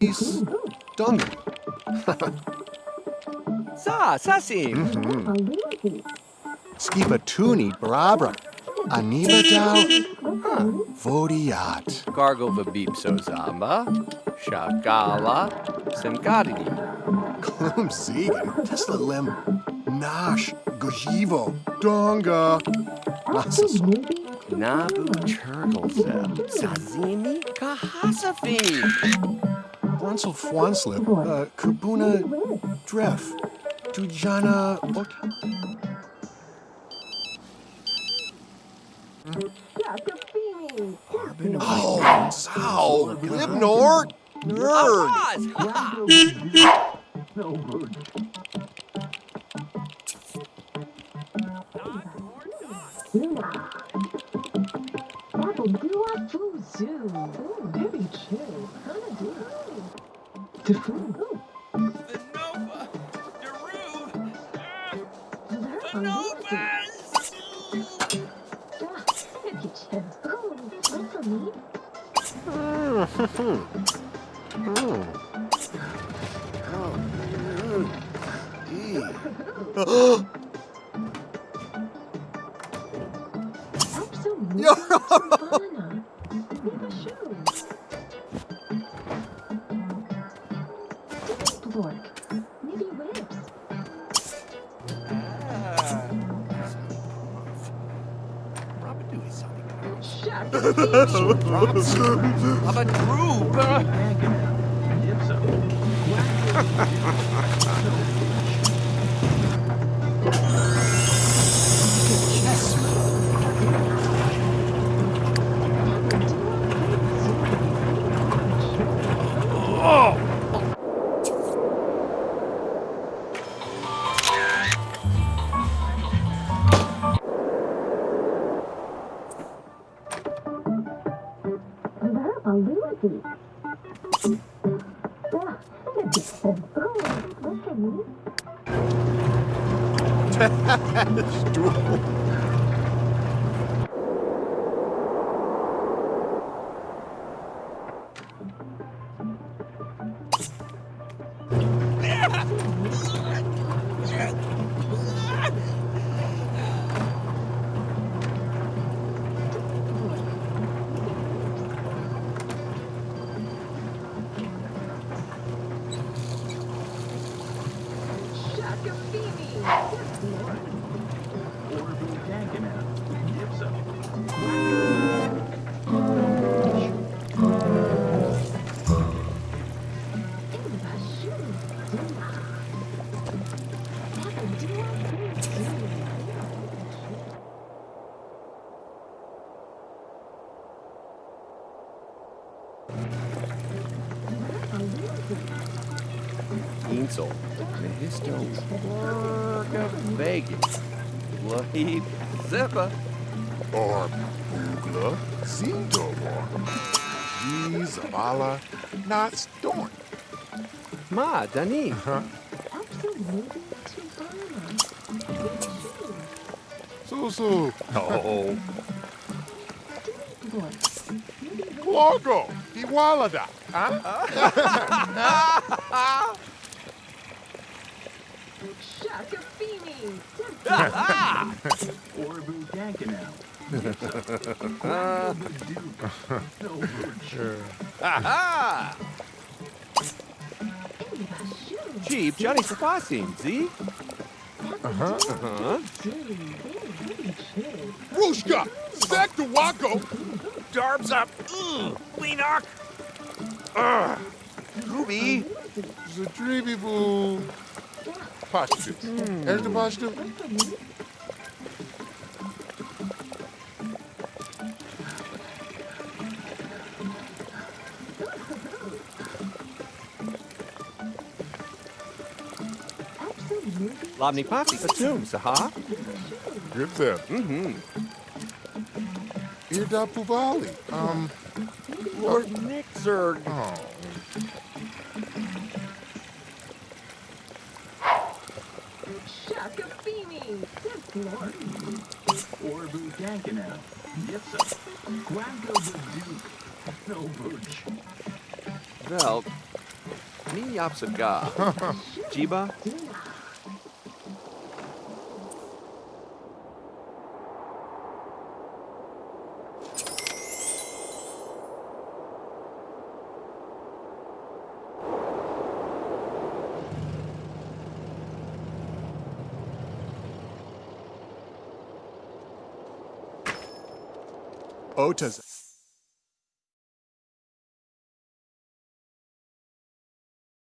is dung. Sasim. Skipatuni brabra. Anima dao. Vodiat. Gargle vabipso zamba. Shagala. Semgadini. Klum zigan. Tesla lem. Nash. Gojivo. Donga. Nasaso. Nabu Churglezeb. Sazimi Kahasafi. Brunsel Fwanslip. Kubuna Dref. Tujana. Oh, Sao. Libnor. Nerd. Insel. Mehisto. Worga Vegas. Lahib Zippa. Or Bugla. Zindor. Zavala. Not Storm. Ma, Dani. Susu. Oh. Logo. Iwalada. Huh? Orbu Dankanau. Aha! Cheap Johnny Safasim, Z? Rushka. Sector Wako. Darbs up. Weenok. Ruby. Zadribi Boo. Pashtu. Erda Pashtu. Lobny Poppy Patum, Saha. Grip them. Irda Pubali. Lord Nixer. Oh. Orbu Dankanau. Yipsa. Quango the Duke. No Booch. Well, Mi yapsaga. Jiba? Ota's.